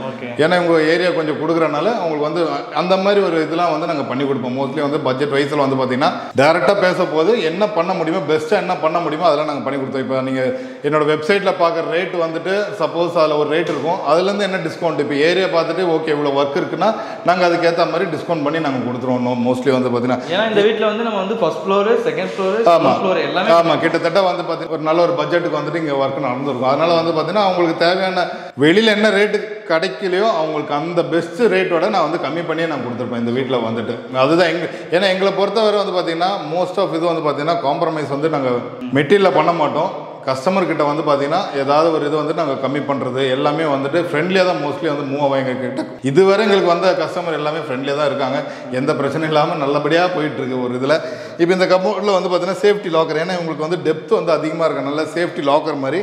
ஏன்னா இவங்க ஏரியா கொஞ்சம் கொடுக்குறனால அவங்களுக்கு வந்து அந்த மாதிரி ஒரு இதெல்லாம் வந்து நாங்கள் பண்ணி கொடுப்போம். மோஸ்ட்லி வந்து பட்ஜெட் வைஸில் வந்து பார்த்தீங்கன்னா டேரெக்டாக பேச போது என்ன பண்ண முடியுமோ, பெஸ்ட்டாக என்ன பண்ண முடியுமோ அதெல்லாம் நாங்கள் பண்ணி கொடுத்தோம். இப்போ நீங்கள் என்னோட வெப்சைட்டில் பார்க்குற ரேட் வந்துட்டு சப்போஸ் அதில் ஒரு ரேட் இருக்கும், அதுலேருந்து என்ன டிஸ்கவுண்ட், இப்போ ஏரியா பார்த்துட்டு ஓகே இவ்வளோ ஒர்க் இருக்குன்னா நாங்கள் அதுக்கேற்ற மாதிரி டிஸ்கவுண்ட் பண்ணி நாங்கள் கொடுத்துருவோம். மோஸ்ட்லி வந்து பார்த்தீங்கன்னா ஏன்னா இந்த வீட்டில் வந்து நம்ம வந்து ஃபர்ஸ்ட் ஃப்ளோர், செகண்ட் ஃப்ளோர், ஆமாம் ஃப்ளோர் எல்லாமே ஆமாம் கிட்டத்தட்ட வந்து பார்த்தீங்கன்னா ஒரு நல்ல ஒரு பட்ஜெட்டுக்கு வந்துட்டு இங்கே ஒர்க் நடந்திருக்கும். அதனால் வந்து பார்த்தீங்கன்னா அவங்களுக்கு தேவையான வெளியில் என்ன ரேட்டு கிடைக்கலையோ அவங்களுக்கு அந்த பெஸ்ட் ரேட்டோட நான் வந்து கம்மி பண்ணியே நான் கொடுத்துருப்பேன் இந்த வீட்டில் வந்துட்டு. அதுதான் ஏன்னா எங்களை பொறுத்தவரை வந்து பார்த்தீங்கன்னா மோஸ்ட் ஆஃப் இது வந்து பார்த்தீங்கன்னா காம்ப்ரமைஸ் வந்து நாங்கள் மெட்டீரியலில் பண்ண மாட்டோம். கஸ்டமர்கிட்ட வந்து பார்த்தீங்கன்னா ஏதாவது ஒரு இது வந்து நாங்கள் கம்மி பண்ணுறது எல்லாமே வந்துட்டு ஃப்ரெண்ட்லியாக தான் மோஸ்ட்லி வந்து மூவ் ஆகும் எங்ககிட்ட. இதுவரை எங்களுக்கு வந்த கஸ்டமர் எல்லாமே ஃப்ரெண்ட்லியாக தான் இருக்காங்க. எந்த பிரச்சனையும் இல்லாமல் நல்லபடியாக போயிட்டுருக்கு ஒரு இதில். இப்போ இந்த கபோர்டில் வந்து பார்த்தீங்கன்னா சேஃப்டி லாக்கர், ஏன்னா உங்களுக்கு வந்து டெப்த் வந்து அதிகமாக இருக்கனால சேஃப்டி லாக்கர் மாதிரி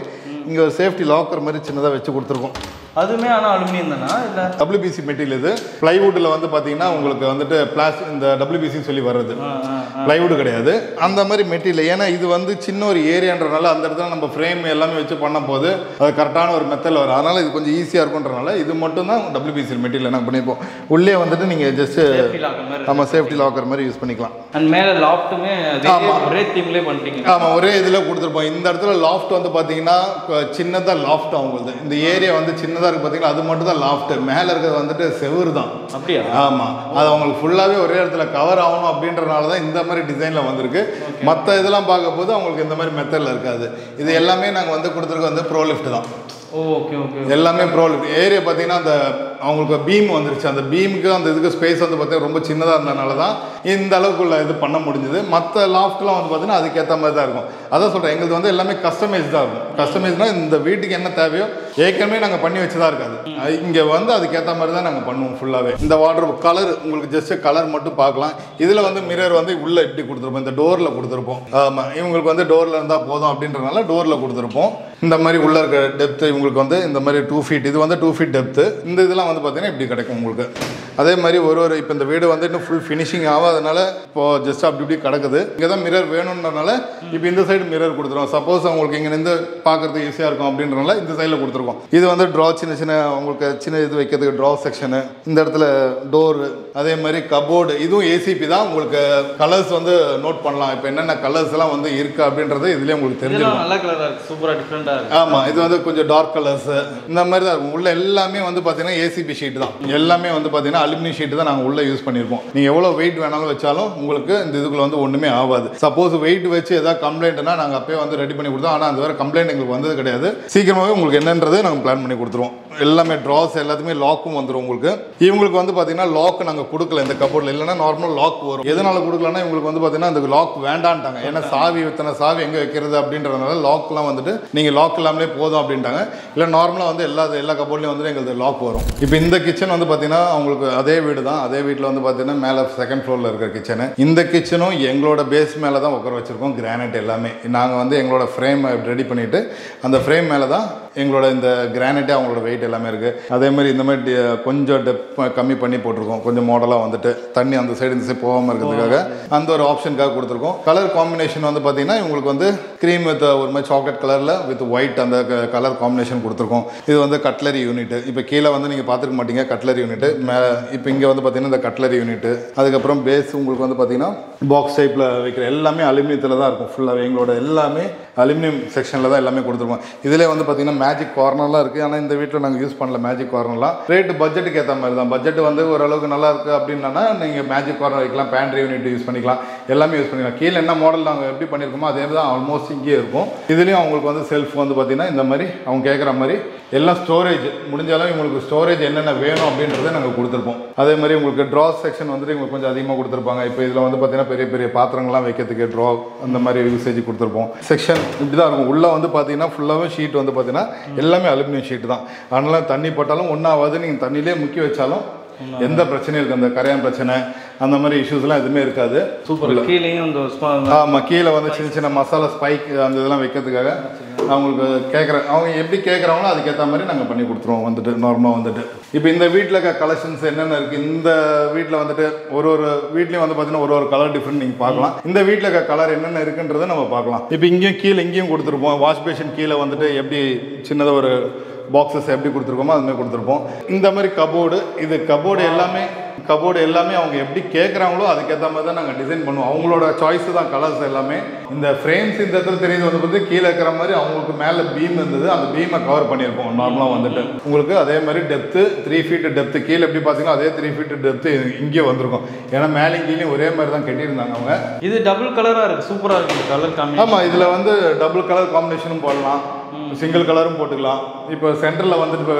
இங்கே ஒரு சேஃப்டி லாக்கர் மாதிரி சின்னதாக வச்சு கொடுத்துருக்கோம். அதுவுமே ஆனால் அலுமினியம் தானா இல்லை WBC மெட்டீரியல்? இது பிளைவுட்டில் வந்து பார்த்தீங்கன்னா உங்களுக்கு வந்துட்டு பிளாஸ்டிக் இந்த WBC சொல்லி வர்றது பிளைவுட் கிடையாது, அந்த மாதிரி மெட்டீரியல். ஏன்னா இது வந்து சின்ன ஒரு ஏரியான்றனால அந்த இடத்துல நம்ம ஃப்ரேம் எல்லாமே வச்சு பண்ண போது அது கரெக்டான ஒரு மெத்தடில் வரும். அதனால் இது கொஞ்சம் ஈஸியாக இருக்குன்றனால இது மட்டும் தான் WBC மெட்டீரியல் நாங்கள் பண்ணிப்போம். உள்ளே வந்துட்டு நீங்கள் ஜஸ்ட்டு நம்ம சேஃப்டி லாக்கர் மாதிரி யூஸ் பண்ணிக்கலாம். அண்ட் மேலே லாஃப்ட்டுமே ஒரே தீம்லேயே பண்ணிட்டீங்க. ஆமாம், ஒரே இதில் கொடுத்துருப்போம். இந்த இடத்துல லாஃப்ட் வந்து பார்த்தீங்கன்னா சின்னதாக லாஃப்ட் அவங்களுக்கு இந்த ஏரியா வந்து சின்னதாக இருக்குது பார்த்தீங்களா, அது மட்டும் தான் லாஃப்ட். மேலே இருக்கிறது வந்துட்டு செவுரு தான். அப்படியா? ஆமாம், அது அவங்களுக்கு ஃபுல்லாகவே ஒரே இடத்துல கவர் ஆகணும் அப்படின்றனால தான் இந்த மாதிரி டிசைனில் வந்திருக்கு. மற்ற இதெல்லாம் பார்க்க போது அவங்களுக்கு இந்த மாதிரி மெத்தடில் இருக்காது. இது எல்லாமே நாங்கள் வந்து கொடுத்துருக்க வந்து ப்ரோ லிஃப்ட் தான். ஓகே ஓகே, எல்லாமே ப்ரோ லிஃப்ட். ஏரியா பார்த்தீங்கன்னா அந்த அவங்களுக்கு பீம் வந்துருச்சு. அந்த பீமுக்கு அந்த இதுக்கு ஸ்பேஸ் வந்து பார்த்தீங்கன்னா ரொம்ப சின்னதாக இருந்ததுனால தான் இந்த அளவுக்குள்ள இது பண்ண முடிஞ்சுது. மற்ற லாஃப்ட்லாம் வந்து பார்த்தீங்கன்னா அதுக்கேற்ற மாதிரி தான் இருக்கும். அதான் சொல்கிறேன், எங்களுக்கு வந்து எல்லாமே கஸ்டமைஸ்டாக இருக்கும். கஸ்டமைஸ்னால் இந்த வீட்டுக்கு என்ன தேவையோ ஏற்கனவே நாங்கள் பண்ணி வச்சுதான் இருக்காது. இங்கே வந்து அதுக்கேற்ற மாதிரி தான் நாங்கள் பண்ணுவோம் ஃபுல்லாகவே. இந்த வார்ட்ரோப் கலர் உங்களுக்கு ஜஸ்ட் கலர் மட்டும் பார்க்கலாம். இதில் வந்து மிரர் வந்து உள்ளே இப்படி கொடுத்துருப்போம், இந்த டோரில் கொடுத்துருப்போம். ஆமாம், இவங்களுக்கு வந்து டோரில் இருந்தால் போதும் அப்படின்றதுனால டோரில் கொடுத்துருப்போம். இந்த மாதிரி உள்ளே இருக்க டெப்த்து இவங்களுக்கு வந்து இந்த மாதிரி 2 feet, இது வந்து 2 feet டெப்த்து. இந்த இதெல்லாம் வந்து பார்த்தீங்கன்னா இப்படி கிடைக்கும் உங்களுக்கு. அதே மாதிரி ஒரு இப்போ இந்த வீடு வந்து இன்னும் ஃபுல் ஃபினிஷிங் ஆகாதனால இப்போது ஜஸ்ட் அப்படி இப்படி கிடக்குது. இங்கே தான் மிரர் வேணுன்றனால இப்போ இந்த சைடு மிரர் கொடுத்துருவோம். சப்போஸ் அவங்களுக்கு இங்கே இருந்து பார்க்குறதுக்கு ஈஸியாக இருக்கும் அப்படின்றனால இந்த சைடில் கொடுத்துருக்கோம். இது வந்து ட்ரா சின்ன சின்ன உங்களுக்கு சின்ன இது வைக்கிறதுக்கு ட்ரா செக்ஷனு, இந்த இடத்துல டோரு, அதே மாதிரி கபோர்டு. இதுவும் ஏசிபி தான். உங்களுக்கு கலர்ஸ் வந்து நோட் பண்ணலாம். இப்போ என்னென்ன கலர்ஸ் எல்லாம் வந்து இருக்குது அப்படின்றது இதுலேயே உங்களுக்கு தெரிஞ்சிடும். நல்ல கலராக இருக்குது, சூப்பராக டிஃப்ரெண்ட்டாக இருக்குது. ஆமாம், இது வந்து கொஞ்சம் டார்க் கலர்ஸ் இந்த மாதிரி தான் இருக்கும். உள்ள எல்லாமே வந்து பார்த்தீங்கன்னா ஏசிபி ஷீட் தான். எல்லாமே வந்து பார்த்தீங்கன்னா அலுமினியம் ஷீட் தான் நாங்கள் உள்ளே யூஸ் பண்ணியிருப்போம். நீங்கள் எவ்வளோ வெயிட் வேணாலும் வச்சாலும் உங்களுக்கு இந்த இதுக்குள்ள வந்து ஒன்றுமே ஆகாது. சப்போஸ் வெயிட் வச்சு ஏதாவது கம்ப்ளைண்ட்னா நாங்கள் அப்பயே வந்து ரெடி பண்ணி கொடுத்தோம். ஆனால் அந்த வேறு கம்ப்ளைண்ட் எங்களுக்கு வந்தது கிடையாது. சீக்கிரமாகவே உங்களுக்கு என்னன்றதை நாங்கள் பிளான் பண்ணி கொடுத்துருவோம். எல்லாமே ட்ராஸ் எல்லாத்துமே லாக்கும் வந்துடும் உங்களுக்கு. இவங்களுக்கு வந்து பார்த்தீங்கன்னா லாக் நாங்கள் கொடுக்கல இந்த கபோர்டில். இல்லைன்னா நார்மல் லாக் வரும். எதனால கொடுக்கலன்னா இவங்களுக்கு வந்து பார்த்தீங்கன்னா அந்த லாக் வேண்டான்ட்டாங்க. ஏன்னா சாவி இத்தனை சாவி எங்கே வைக்கிறது அப்படின்றதுனால லாக்லாம் வந்துட்டு நீங்கள் லாக் இல்லாமலே போதும் அப்படின்ட்டாங்க. இல்லை நார்மலாக வந்து எல்லா கபோர்ட்லேயும் வந்துட்டு எங்களுக்கு லாக் வரும். இப்போ இந்த கிச்சன் வந்து பார்த்தீங்கன்னா அவங்களுக்கு அதே வீடு தான். அதே வீட்டில் வந்து பார்த்தீங்கன்னா மேலே 2nd floorல இருக்கிற கிச்சனு. இந்த கிச்சனும் எங்களோட பேஸ் மேலே தான் உட்கார வச்சுருக்கோம். கிரானைட் எல்லாமே நாங்கள் வந்து எங்களோட ஃப்ரேம் ரெடி பண்ணிவிட்டு அந்த ஃப்ரேம் மேலே தான் எங்களோட இந்த கிரானைட்டே அவங்களோட வெயிட் எல்லாமே இருக்குது. அதே மாதிரி இந்த மாதிரி கொஞ்சம் டெப் கம்மி பண்ணி போட்டிருக்கோம். கொஞ்சம் மாடலாக வந்துட்டு தண்ணி அந்த சைடு இந்த சைடு போகாமல் இருக்கிறதுக்காக அந்த ஒரு ஆப்ஷனுக்காக கொடுத்துருக்கோம். கலர் காம்பினேஷன் வந்து பார்த்தீங்கன்னா இவங்களுக்கு வந்து க்ரீம் வித் ஒரு மாதிரி சாக்லேட் கலரில் வித் ஒயிட் அந்த கலர் காம்பினேஷன் கொடுத்துருக்கோம். இது வந்து கட்லரி யூனிட். இப்போ கீழே வந்து நீங்கள் பார்த்துருக்க மாட்டீங்க கட்லரி யூனிட். இப்போ இங்கே வந்து பார்த்தீங்கன்னா இந்த கட்லரி யூனிட். அதுக்கப்புறம் பேஸ் உங்களுக்கு வந்து பார்த்தீங்கன்னா பாக்ஸ் டைப்பில் வைக்கிற எல்லாமே அலுமினியத்தில் தான் இருக்கும். ஃபுல்லாக எங்களோட எல்லாமே அலுமினியம் செக்ஷனில் தான் எல்லாமே கொடுத்துருப்போம். இதிலே வந்து பார்த்தீங்கன்னா மேஜிக் கார்னர்லாம் இருக்குது. ஆனால் இந்த வீட்டில் நாங்கள் யூஸ் பண்ணல மேஜிக் கார்னர்லாம். ரேட்டு பட்ஜெட்டுக்கு ஏற்ற மாதிரி தான். பட்ஜெட் வந்து ஓரளவுக்கு நல்லா இருக்குது அப்படின்னா நீங்கள் மேஜிக் கார்னர் வைக்கலாம், பேண்ட்ரி யூனிட் யூஸ் பண்ணிக்கலாம், எல்லாமே யூஸ் பண்ணிக்கலாம். கீழே என்ன மாடல் நாங்கள் எப்படி பண்ணியிருக்கோமோ அதே தான் ஆல்மோஸ்ட் இங்கே இருக்கும். இதுலேயும் அவங்களுக்கு வந்து செல்ஃப் வந்து பார்த்தீங்கன்னா இந்த மாதிரி அவங்க கேட்குற மாதிரி எல்லாம் ஸ்டோரேஜ் முடிஞ்சாலும் இவங்களுக்கு ஸ்டோரேஜ் என்னென்ன வேணும் அப்படின்றத நாங்கள் கொடுத்துருப்போம். அதே மாதிரி உங்களுக்கு ட்ரா செக்ஷன் வந்துட்டு இவங்களுக்கு கொஞ்சம் அதிகமாக கொடுத்துருப்பாங்க. இப்போ இதில் வந்து பார்த்தீங்கன்னா பெரிய பெரிய பாத்திரங்கள்லாம் வைக்கிறதுக்கு ட்ரா அந்த மாதிரி யூசேஜ் கொடுத்துருப்போம். செக்ஷன் இப்படி தான் இருக்கும். உள்ளே வந்து பார்த்தீங்கன்னா ஃபுல்லாகவே ஷீட் வந்து பார்த்தீங்கன்னா எல்லாமே அலுமினியம் ஷீட் தான். அதனால் தண்ணி போட்டாலும் ஒன்றாவது நீங்கள் தண்ணியிலே முக்கி வச்சாலும் எந்த பிரச்சனையும் இருக்குது. அந்த கரையான் பிரச்சனை அந்த மாதிரி இஷ்யூஸ்லாம் எதுவுமே இருக்காது. சூப்பர். கீழேயும் ஆமாம், கீழே வந்து சின்ன சின்ன மசாலா ஸ்பைக் அந்த இதெல்லாம் வைக்கிறதுக்காக அவங்களுக்கு அவங்க எப்படி கேட்குறாங்களோ அதுக்கேற்ற மாதிரி நாங்கள் பண்ணி கொடுத்துருவோம் வந்துட்டு நார்மலாக வந்துட்டு. இப்போ இந்த வீட்டில் இருக்க கலெக்ஷன்ஸ் என்னென்ன இருக்குது, இந்த வீட்டில் வந்துட்டு ஒரு வீட்லேயும் வந்து பார்த்தீங்கன்னா ஒரு கலர் டிஃப்ரெண்ட் நீங்கள் பார்க்கலாம். இந்த வீட்டில் இருக்க கலர் என்னென்ன இருக்குன்றதை நம்ம பார்க்கலாம். இப்போ இங்கேயும் கீழே இங்கேயும் கொடுத்துருப்போம். வாஷ் பேஷன் கீழே வந்துட்டு எப்படி சின்னதாக ஒரு பாக்ஸஸ் எப்படி கொடுத்துருக்கோமோ அதுமாதிரி கொடுத்துருப்போம். இந்த மாதிரி கபோர்டு எல்லாமே அவங்க எப்படி கேட்குறாங்களோ அதுக்கேற்ற மாதிரி தான் நாங்கள் டிசைன் பண்ணுவோம். அவங்களோட சாய்ஸ் தான் கலர்ஸ் எல்லாமே. இந்த ஃப்ரேம்ஸ் இந்த இடத்துல தெரியுது வந்து பார்த்து கீழே இருக்கிற மாதிரி அவங்களுக்கு மேலே பீம் இருந்தது, அந்த பீமை கவர் பண்ணியிருப்போம் நார்மலாக வந்துட்டு. உங்களுக்கு அதே மாதிரி டெப்த்து 3 feet டெப்த்து கீழே எப்படி பார்த்தீங்கன்னா அதே 3 feet டெப்த்து இங்கே வந்திருக்கும். ஏன்னா மேலே கீழேயும் ஒரே மாதிரி தான் கட்டியிருந்தாங்க அவங்க. இது டபுள் கலராக இருக்குது, சூப்பராக இருக்குது கலர் காம்பினேஷன். ஆமாம், இதில் வந்து டபுள் கலர் காம்பினேஷனும் போடலாம், சிங்கிள் கலரும் போட்டுக்கலாம். இப்போ சென்டரில் வந்துட்டு இப்போ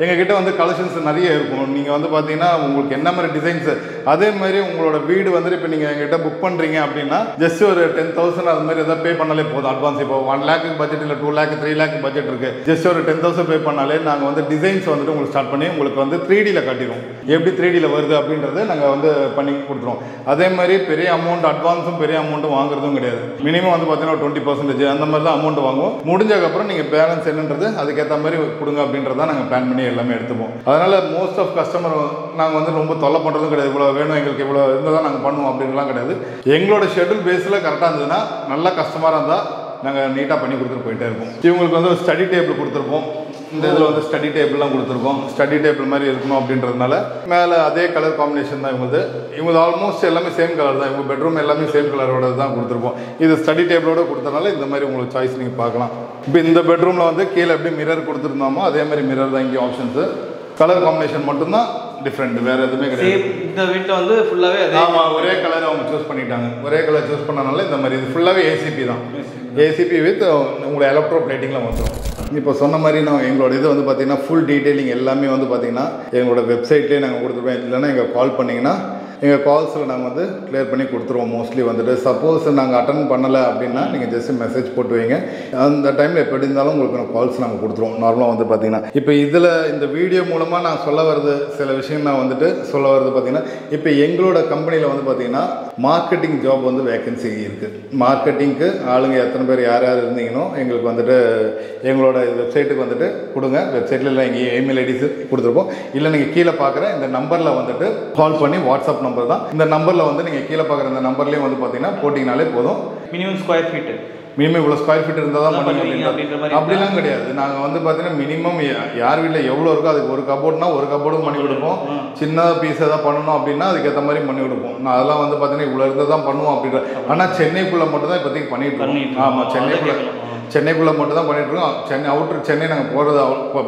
எங்ககிட்ட வந்து கலெக்ஷன்ஸ் நிறைய இருக்கும். நீங்கள் வந்து பார்த்தீங்கன்னா உங்களுக்கு என்ன மாதிரி டிசைன்ஸு அதே மாதிரி உங்களோட வீடு வந்துட்டு இப்போ நீங்கள் எங்ககிட்ட புக் பண்ணுறீங்க அப்படின்னா ஜஸ்ட் ஒரு 10,000 அது மாதிரி எதாவது பே பண்ணாலே போதும் அட்வான்ஸ். இப்போ 1 lakh பட்ஜெட் இல்லை 2 lakh 3 lakh பட்ஜெட் இருக்குது. ஜஸ்ட் ஒரு 10,000 பே பண்ணாலே நாங்கள் வந்து டிசைன்ஸ் வந்துட்டு உங்களுக்கு ஸ்டார்ட் பண்ணி உங்களுக்கு வந்து 3Dயில் காட்டிடுவோம். எப்படி 3Dயில் வருது அப்படின்றத நாங்கள் வந்து பண்ணி கொடுத்துருவோம். அதே மாதிரி பெரிய அமௌண்ட் அட்வான்ஸும் பெரிய அமௌண்ட்டும் வாங்குறதும் கிடையாது. மினிமம் வந்து பார்த்தீங்கன்னா 20% அந்த மாதிரி தான் அமௌண்ட் வாங்குவோம். முடிஞ்சதுக்கப்புறம் நீங்கள் பேலன்ஸ் என்னன்றது அதுக்கேற்ற மாதிரி கொடுங்க அப்படின்றத நாங்கள் பிளான் பண்ணி எல்லாமே எடுத்துப்போம். அதனால் மோஸ்ட் ஆஃப் கஸ்டமர் நாங்கள் வந்து ரொம்ப தொல்லை பண்ணுறதும் கிடையாது. இவ்வளோ வேணும் எங்களுக்கு இவ்வளோ இருந்தால் தான் நாங்கள் பண்ணுவோம் அப்படின்லாம் கிடையாது. எங்களோட ஷெட்யூல் பேஸில் கரெக்டாக இருந்ததுன்னா நல்ல கஸ்டமராக இருந்தால் நாங்கள் நீட்டாக பண்ணி கொடுத்துட்டு போயிட்டே இருப்போம். இவங்களுக்கு வந்து ஒரு ஸ்டடி டேபிள் கொடுத்துருப்போம். இந்த இதில் வந்து ஸ்டடி டேபிள்லாம் கொடுத்துருக்கோம். ஸ்டடி டேபிள் மாதிரி இருக்கணும் அப்படின்றதுனால மேலே அதே கலர் காம்பினேஷன் தான் இவங்க ஆல்மோஸ்ட் எல்லாமே சேம் கலர் தான். இவங்க பெட்ரூம் எல்லாமே சேம் கலரோட தான் கொடுத்துருப்போம். இது ஸ்டடி டேபிளோட கொடுத்தனால இந்த மாதிரி உங்களுக்கு சாய்ஸ் நீங்கள் பார்க்கலாம். இப்போ இந்த பெட்ரூமில் வந்து கீழே எப்படி மிரர் கொடுத்துருந்தோமோ அதே மாதிரி மிரர் தான் இங்கே ஆப்ஷன்ஸு. கலர் காம்பினேஷன் மட்டும்தான் டிஃப்ரெண்ட், வேறு எதுவுமே கிடையாது. இந்த வீட்டில் வந்து ஃபுல்லாகவே ஆமாம், ஒரே கலர் அவங்க சூஸ் பண்ணிட்டாங்க. ஒரே கலர் சூஸ் பண்ணனால இந்த மாதிரி இது ஃபுல்லாகவே ஏசிபி தான். ஏசிபி வித் உங்களோட எலக்ட்ரோ பிளேட்டிங்லாம் வந்துடும். இப்போ சொன்ன மாதிரி நான் எங்களோட இது வந்து பார்த்தீங்கன்னா ஃபுல் டீட்டெயிலிங் எல்லாமே வந்து பார்த்தீங்கன்னா எங்களோட வெப்சைட்லேயே நாங்கள் கொடுத்துருப்போம். இல்லைன்னா எங்கள் கால் பண்ணிங்கன்னா எங்கள் கால்ஸில் நாங்கள் வந்து கிளியர் பண்ணி கொடுத்துருவோம். மோஸ்ட்லி வந்துட்டு சப்போஸ் நாங்கள் அட்டன் பண்ணலை அப்படின்னா நீங்கள் ஜஸ்ட் மெசேஜ் போட்டு வைங்க. அந்த டைமில் எப்படி இருந்தாலும் உங்களுக்கு கால்ஸ் நாங்கள் கொடுத்துருவோம். நார்மலாக வந்து பார்த்தீங்கன்னா இப்போ இதில் இந்த வீடியோ மூலமாக நான் சொல்ல வர்றது சில விஷயம் நான் வந்துட்டு சொல்ல வர்றது பார்த்தீங்கன்னா இப்போ எங்களோட கம்பெனியில் வந்து பார்த்தீங்கன்னா மார்க்கெட்டிங் ஜாப் வந்து வேகன்சி இருக்குது. மார்க்கெட்டிங்க்கு ஆளுங்க எத்தனை பேர் யார் யார் இருந்தீங்கன்னோ எங்களுக்கு வந்துட்டு எங்களோட வெப்சைட்டுக்கு வந்துட்டு கொடுங்க. வெப்சைட்டில் இல்லை எங்கள் இமெயில் ஐடிஸ் கொடுத்துருப்போம். இல்லை நீங்கள் கீழே பார்க்குற இந்த நம்பரில் வந்துட்டு கால் பண்ணி வாட்ஸ்அப் நம்பர் தான் இந்த நம்பரில் வந்து நீங்கள் கீழே பார்க்குற இந்த நம்பர்லேயும் வந்து பார்த்தீங்கன்னா போட்டிங்கனாலே போதும். மினிமம் ஸ்கொயர் ஃபீட்டு மினிமம் இவ்வளோ ஸ்கொயர் ஃபீட் இருந்தால் தான் பண்ணுவீங்க அப்படிலாம் கிடையாது. நாங்கள் வந்து பார்த்தீங்கன்னா மினிமம் யார் வீட்டில் எவ்வளோ இருக்கோ அதுக்கு ஒரு கபோர்ட்னா ஒரு கபோர்டும் பண்ணி கொடுப்போம். சின்ன பீஸ் எதாவது பண்ணணும் அப்படின்னா அதுக்கேற்ற மாதிரி பண்ணி கொடுப்போம். நான் அதெல்லாம் வந்து பார்த்தீங்கன்னா இவ்வளோ இருந்தால் தான் பண்ணுவோம் அப்படின்ற. ஆனால் சென்னைக்குள்ளே மட்டும் தான் இப்போதைக்கு பண்ணிட்டு இருக்கோம். ஆமாம், சென்னைக்குள்ளே மட்டும் தான் பண்ணிட்டு இருக்கோம். சென்னை நாங்கள் போகிறது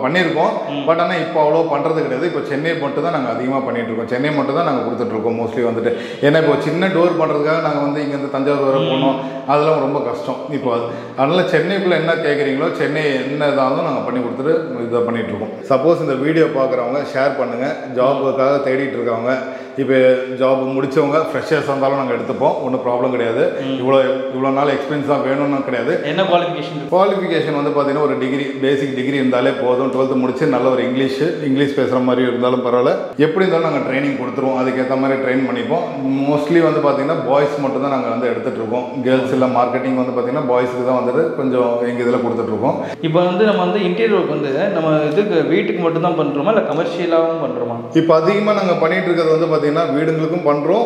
பண்ணியிருக்கோம். பட் ஆனால் இப்போ அவ்வளோ பண்ணுறது கிடையாது. இப்போ சென்னை மட்டும் தான் நாங்கள் அதிகமாக பண்ணிட்டு இருக்கோம். சென்னை மட்டும் தான் நாங்கள் கொடுத்துட்ருக்கோம் மோஸ்ட்லி வந்துட்டு. ஏன்னா இப்போ சின்ன டோர் பண்ணுறதுக்காக நாங்கள் வந்து இங்கேருந்து தஞ்சாவூர் வர போனோம், அதெல்லாம் ரொம்ப கஷ்டம் இப்போ. அதனால் சென்னைக்குள்ளே என்ன கேட்குறீங்களோ சென்னை என்ன இதாலும் நாங்கள் பண்ணி கொடுத்துட்டு இதை பண்ணிகிட்ருக்கோம். சப்போஸ் இந்த வீடியோ பார்க்குறவங்க ஷேர் பண்ணுங்கள். ஜாபுக்காக தேடிட்டு இருக்கவங்க, இப்போ ஜாப் முடித்தவங்க ஃப்ரெஷர்ஸ் இருந்தாலும் நாங்கள் எடுத்துப்போம். ஒன்றும் ப்ராப்ளம் கிடையாது. இவ்வளோ நாள் எக்ஸ்பீரியன்ஸ் தான் வேணும்னு கிடையாது. என்ன குவாலிஃபிகேஷன் வந்து பார்த்தீங்கன்னா ஒரு டிகிரி, பேசிக் டிகிரி இருந்தாலே போதும். 12th முடிச்சு நல்ல ஒரு இங்கிலீஷ் பேசுகிற மாதிரி இருந்தாலும் பரவாயில்ல. எப்படி இருந்தாலும் நாங்கள் ட்ரைனிங் கொடுத்துருவோம். அதுக்கேற்ற மாதிரி ட்ரெயின் பண்ணிப்போம். மோஸ்ட்லி வந்து பார்த்தீங்கன்னா பாய்ஸ் மட்டும் தான் நாங்கள் வந்து எடுத்துகிட்டு இருக்கோம். கேர்ள்ஸ் இல்லை. மார்க்கெட்டிங் வந்து பார்த்தீங்கன்னா பாய்ஸுக்கு தான் வந்துட்டு கொஞ்சம் எங்கள் இதில் கொடுத்துட்ருக்கோம். இப்போ வந்து நம்ம வந்து இன்டீரியர் ஒர்க் வந்து நம்ம இதுக்கு வீட்டுக்கு மட்டும் தான் பண்ணுறோமா இல்லை கமர்ஷியலாகவும் பண்ணுறோமா? இப்போ அதிகமாக நாங்கள் பண்ணிகிட்டு இருக்கிறது வந்து பார்த்தீங்கன்னா வீடுங்களுக்கும் பண்ணுறோம்,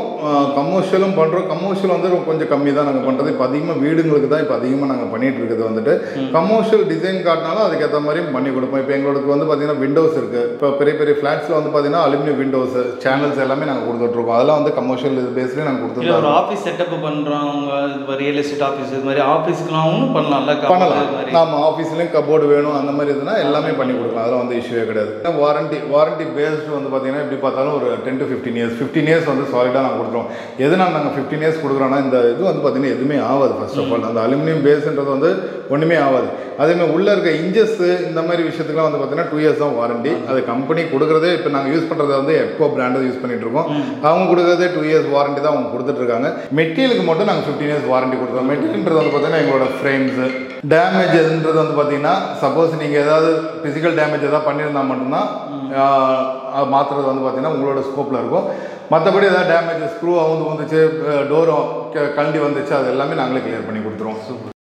கமர்ஷியலும் பண்ணுறோம். கமர்ஷியல் வந்து கொஞ்சம் கம்மி தான் நாங்கள் பண்ணுறது. இப்போ அதிகமாக வீடுங்களுக்கு தான் இப்போ அதிகமாக நாங்கள் பண்ணிகிட்டு இருக்கிறது வந்துட்டு. கமர்ஷியல் டிசைன் காட்டினாலும் அதுக்கேற்ற மாதிரியும் பண்ணி கொடுப்போம். இப்போ எங்களுக்கு வந்து பார்த்தீங்கன்னா விண்டோஸ் இருக்குது. இப்போ பெரிய பெரிய ஃப்ளாட்ஸில் வந்து பார்த்தீங்கன்னா அலுமினியம் விண்டோஸ் சேனல்ஸ் எல்லாமே நாங்கள் கொடுத்துட்ருக்கோம். அதெல்லாம் வந்து கமர்ஷியல் பேஸ்லேயே நாங்கள் கொடுத்துருக்கோம். ஒரு ஆஃபீஸ் செட்டப் பண்ணுறவங்க, ரியல் எஸ்டேட் ஆஃபீஸ் இது மாதிரி ஆஃபீஸ்க்குலாம் பண்ணலாம். நம்ம ஆஃபீஸ்லேயும் கபோர்டு வேணும் அந்த மாதிரி இதுனா எல்லாமே பண்ணி கொடுக்கலாம். அதெல்லாம் வந்து இஷ்யூவே கிடையாது. வாரண்டி பேஸ்டு வந்து பார்த்தீங்கன்னா எப்படி பார்த்தாலும் ஒரு 10 to 15 years 15 years வந்து சாலிடாக நாங்கள் கொடுக்குறோம். எதனால் நாங்கள் 15 years கொடுக்குறோன்னா இந்த இது வந்து பார்த்தீங்கன்னா எதுவுமே ஆகாது. ஃபர்ஸ்ட் ஆஃப் ஆல் அந்த அலுமினியம் பேஸ்ன்றது வந்து ஒன்றுமே ஆகாது. அதேமாதிரி உள்ளே இருக்க இன்ஜஸ் இந்த மாதிரி விஷயத்துக்குலாம் வந்து பார்த்தீங்கன்னா 2 years தான் வாரண்டி. அது கம்பெனி கொடுக்குறதே இப்போ நாங்கள் யூஸ் பண்ணுறது வந்து எக்கோ பிராண்டை யூஸ் பண்ணிட்டு இருக்கோம். அவங்க கொடுக்குறதே 2 years வாரண்டி தான் அவங்க கொடுத்துட்ருக்காங்க. மெட்டீரியலுக்கு மட்டும் நாங்கள் 15 years வாரண்டி கொடுக்குறோம். மெட்டீரியல்ன்றது வந்து பார்த்தீங்கன்னா எங்களோட ஃப்ரேம்ஸு டேமேஜ் எதுன்றது வந்து பார்த்தீங்கன்னா சப்போஸ் நீங்கள் ஏதாவது ஃபிசிக்கல் டேமேஜ் எதாவது பண்ணியிருந்தால் மட்டும்தான் மாற்றுறது வந்து பார்த்தீங்கன்னா உங்களோட ஸ்கோப்பில் இருக்கும். மற்றபடி ஏதாவது டேமேஜ் ஸ்க்ரூ வந்துச்சு, டோரும் கழண்டி வந்துச்சு, அது எல்லாமே நாங்களே கிளியர் பண்ணி கொடுத்துருவோம்.